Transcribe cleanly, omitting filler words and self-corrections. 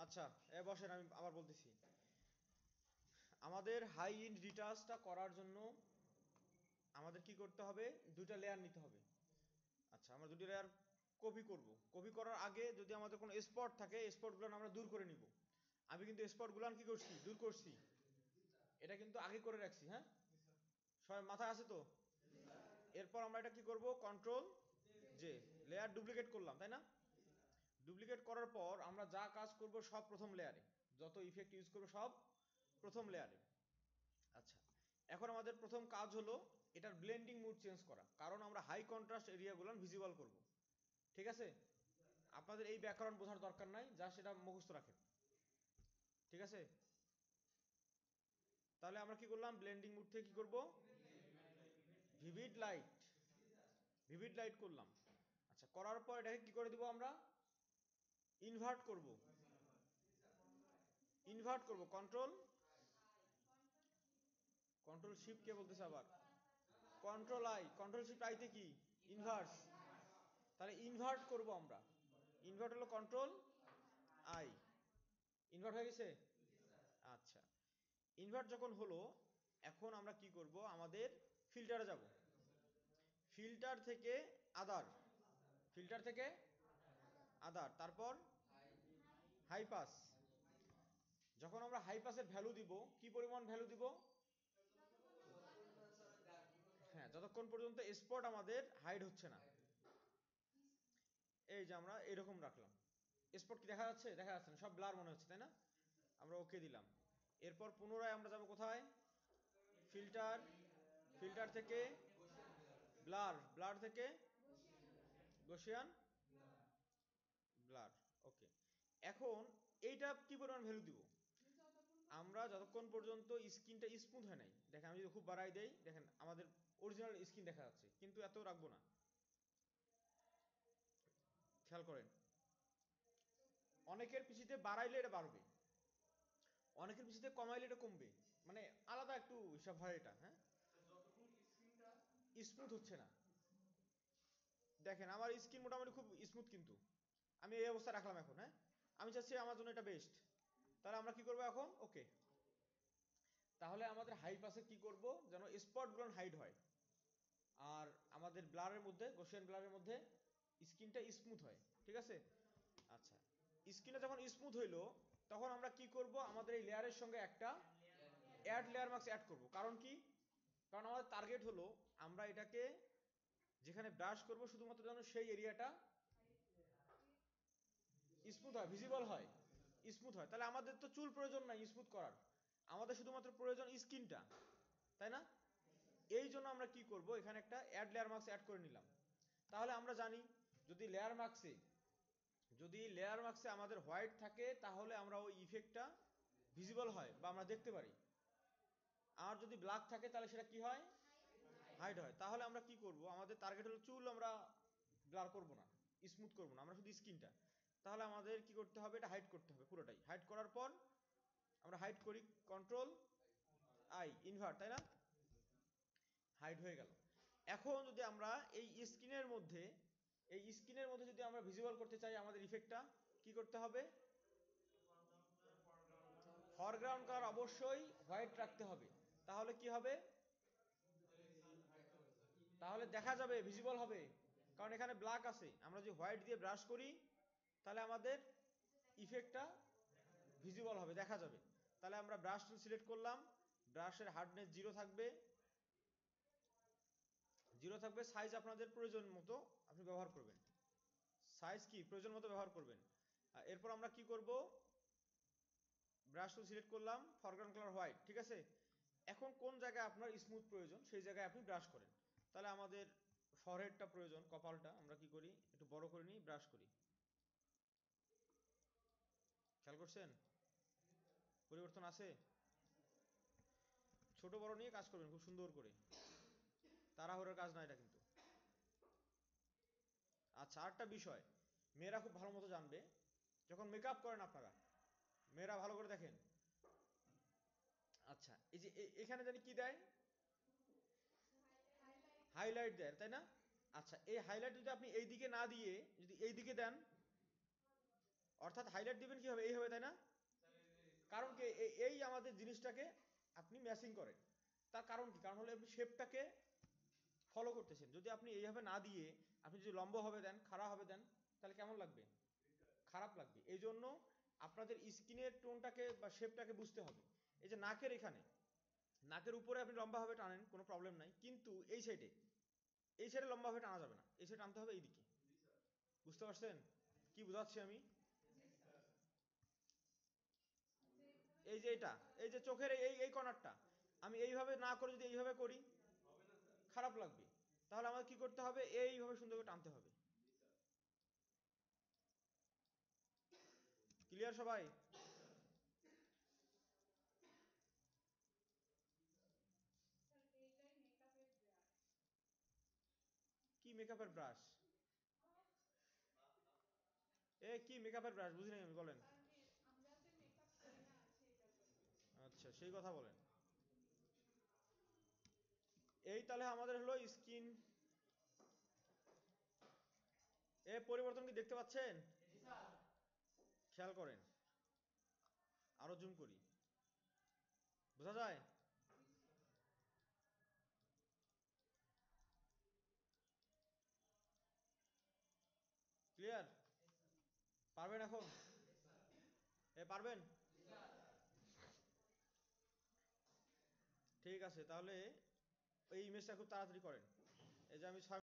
আচ্ছা, বসেন, আমি আবার বলতেছি। আমাদের হাই ইন্ড রিটাচটা করার জন্য আমাদের কি করতে হবে? দুইটা লেয়ার নিতে হবে। আচ্ছা, আমরা দুটি লেয়ার কপি করব। কপি করার আগে যদি আমাদের কোনো স্পট থাকে, স্পটগুলো আমরা দূর করে নিব। আমি কিন্তু স্পটগুলো কি করছি? দূর করছি। এটা কিন্তু আগে করে রাখছি, হ্যাঁ? সবাই মাথায় আছে তো? এরপর আমরা এটা কি করব? কন্ট্রোল জে, লেয়ার ডুপ্লিকেট করলাম, তাই না? ডুপ্লিকেট করার পর আমরা যা কাজ করব সব প্রথম লেয়ারে, যত ইফেক্ট ইউজ করব সব প্রথম লেয়ারে। আচ্ছা, এখন আমাদের প্রথম কাজ হলো এটার ব্লেন্ডিং মুড চেঞ্জ করা, কারণ আমরা হাই কন্ট্রাস্ট এরিয়াগুলো ভিজিবল করব। ঠিক আছে? আপনাদের এই ব্যাকরণ বোঝার দরকার নাই, যা সেটা মুখস্থ রাখেন। ঠিক আছে? তাহলে আমরা কি করলাম? ব্লেন্ডিং মুড থেকে কি করব? ভিভিড লাইট, ভিভিড লাইট করলাম। আচ্ছা, করার পর এটাকে কি করে দিব? আমরা ইনভার্ট করব। ইনভার্ট করব, কন্ট্রোল কন্ট্রোল শিফট, কে বলতেছে আবার? কন্ট্রোল আই, কন্ট্রোল শিফট আইতে কি? ইনভার্স। তাহলে ইনভার্ট করব আমরা। ইনভার্ট হলো কন্ট্রোল আই, ইনভার্ট হয়ে গেছে। আচ্ছা, ইনভার্ট যখন হলো, এখন আমরা কি করব? আমাদের ফিল্টারে যাব। ফিল্টার থেকে আদার, ফিল্টার থেকে আদার, তারপর হাই পাস। যখন আমরা হাই পাসের ভ্যালু দিব, কি পরিমাণ ভ্যালু দিব? হ্যাঁ, যতক্ষণ পর্যন্ত স্পট আমাদের হাইড হচ্ছে না। এই যে আমরা এরকম রাখলাম। স্পট কি দেখা যাচ্ছে? দেখা যাচ্ছে না, সব ব্লার মনে হচ্ছে, তাই না? আমরা ওকে দিলাম। এরপর পুনরায় আমরা যাব কোথায়? ফিল্টার, ফিল্টার থেকে ব্লার, ব্লার থেকে গসিয়ান ব্লার। ওকে, এখন এইটা কি পরিমাণ ভ্যালু দিব? আমরা যতক্ষণ পর্যন্ত স্কিনটা স্মুথ হয় নাই, দেখেন আমি যদি খুব বাড়াই দেই, দেখেন আমাদের অরিজিনাল স্কিন দেখা যাচ্ছে, কিন্তু এত রাখবো না। খেয়াল করেন, অনেকের পিছিতে বাড়াইলে এটা বাড়বে, অনেকের পিছিতে কমাইলে এটা কমবে, মানে আলাদা একটু হিসাব হয় এটা, হ্যাঁ? স্মুথ হচ্ছে না। দেখেন আমার স্কিন মোটামুটি খুব স্মুথ, কিন্তু আমি এই অবস্থা রাখলাম এখন, হ্যাঁ? আমি চাচ্ছি আমার জন্য এটা বেস্ট। তাহলে আমরা কি করবো এখন? ওকে, তাহলে আমাদের হাই পাসে কি করব? যেন স্পটগুলো হাইড হয়, আর আমাদের ব্লারের মধ্যে, গসিয়ান ব্লারের মধ্যে স্কিনটা স্মুথ হয়। ঠিক আছে? আচ্ছা, স্কিনটা যখন স্মুথ হইলো, তখন আমরা কি করব? আমাদের এই লেয়ারের সঙ্গে একটা অ্যাড লেয়ার মার্কস অ্যাড করব। কারণ কি? কারণ আমাদের টার্গেট হলো আমরা এটাকে যেখানে ব্রাশ করব শুধুমাত্র যেন সেই এরিয়াটা স্মুথ হয়, ভিজিবল হয়, স্মুথ হয়। তাহলে আমাদের তো চুল প্রয়োজন নাই স্মুথ করার, আমাদের শুধুমাত্র প্রয়োজন স্কিনটা, তাই না? এই জন্য আমরা কি করব? এখানে একটা অ্যাড লেয়ার মার্কস অ্যাড করে নিলাম। তাহলে আমরা জানি যদি লেয়ার মার্কসে, যদি লেয়ার মার্কসে আমাদের হোয়াইট থাকে, তাহলে আমরা ওই ইফেক্টটা ভিজিবল হয় বা আমরা দেখতে পারি। আর যদি ব্ল্যাক থাকে তাহলে সেটা কি হয়? হাইড হয়। তাহলে আমরা কি করব? আমাদের টার্গেট হলো চুল আমরা ব্লার করব না, স্মুথ করব না, আমরা শুধু স্কিনটা। তাহলে আমাদের কি করতে হবে? এটা হাইড করতে হবে পুরোটাই। হাইড করার পর আমরা হাইড করি, কন্ট্রোল আই, ইনভার্ট, তাই না? হাইড হয়ে গেল। এখন যদি আমরা এই স্কিনের মধ্যে, এই স্কিনের মধ্যে যদি আমরা ভিজিবল করতে চাই আমাদের ইফেক্টটা, কি করতে হবে? ফরগ্রাউন্ড কালার অবশ্যই হোয়াইট রাখতে হবে। তাহলে কি হবে? তাহলে দেখা যাবে, ভিজিবল হবে, কারণ এখানে ব্ল্যাক আছে। আমরা যদি হোয়াইট দিয়ে ব্রাশ করি, তাহলে আমাদের ইফেক্টটা ভিজিবল হবে, দেখা যাবে। তাহলে আমরা ব্রাশ টুল সিলেক্ট করলাম, ব্রাশের হার্ডনেস 0 থাকবে, 0 থাকবে। সাইজ আপনাদের প্রয়োজন মতো আপনি ব্যবহার করবেন, সাইজ কি প্রয়োজন মতো ব্যবহার করবেন। এরপর আমরা কি করব? ব্রাশ টুল সিলেক্ট করলাম, ফরগ্রাউন্ড কালার হোয়াইট, ঠিক আছে? এখন কোন জায়গায় আপনার স্মুথ প্রয়োজন সেই জায়গায় আপনি ব্রাশ করেন। তাহলে আমাদের ফরহেডটা প্রয়োজন, কপালটা আমরা কি করি? একটু বড় করে নিই, ব্রাশ করি। খেয়াল করছেন পরিবর্তন আছে? ছোট বড় নিয়ে কাজ করবেন খুব সুন্দর করে, তাড়াহুড়োর কাজ না এটা কিন্তু। আচ্ছা, আরেকটা বিষয় মেয়েরা খুব ভালো মতো জানবে, যখন মেকআপ করেন আপনারা, মেয়েরা ভালো করে দেখেন। আচ্ছা, এই যে এখানে জানি কি দেয়? হাইলাইট দেয়, তাই না? আচ্ছা, এই হাইলাইট যদি আপনি এই দিকে না দিয়ে যদি এই দিকে দেন, অর্থাৎ হাইলাইট দিবেন কি হবে, এই হবে, তাই না? কারণ কি এই আমাদের জিনিসটাকে আপনি ম্যাচিং করেন। তার কারণ কি? কারণ হলো আপনি শেপটাকে ফলো করতেছেন। যদি আপনি এইভাবে না দিয়ে আপনি যদি লম্ব হবে দেন, খাড়া হবে দেন, তাহলে কেমন লাগবে? খারাপ লাগবে। এই জন্য আপনাদের স্কিনের টোনটাকে বা শেপটাকে বুঝতে হবে। এই যে নাকের এখানে, নাকের উপরে আপনি লম্বাভাবে টানেন, কোনো প্রবলেম নাই, কিন্তু এই সাইডে লম্বাভাবে টানা যাবে না, এই সাইডে টানতে হবে এইদিকে। বুঝতে পারছেন কি বোঝাচ্ছি আমি? এই যে এটা, এই যে চোখের এই এই কর্নারটা আমি এইভাবে না করে যদি এইভাবে করি খারাপ লাগবে। তাহলে আমাকে কি করতে হবে? এইভাবে সুন্দর করে টানতে হবে। ক্লিয়ার সবাই? কি মেকআপের ব্রাশ? কি মেকআপের ব্রাশ বুঝি নাই আমি, বলেন। আচ্ছা, সেই কথা বলেন। এই তাহলে আমাদের হলো স্কিন পরিবর্তন কি দেখতে পাচ্ছেন? খেয়াল করেন, আরো জুম করি, বোঝা যায়? ক্লিয়ার? পারবেন এখন? পারবেন? ঠিক আছে, তাহলে এই ইমেজটা খুব তাড়াতাড়ি করেন। এই যে আমি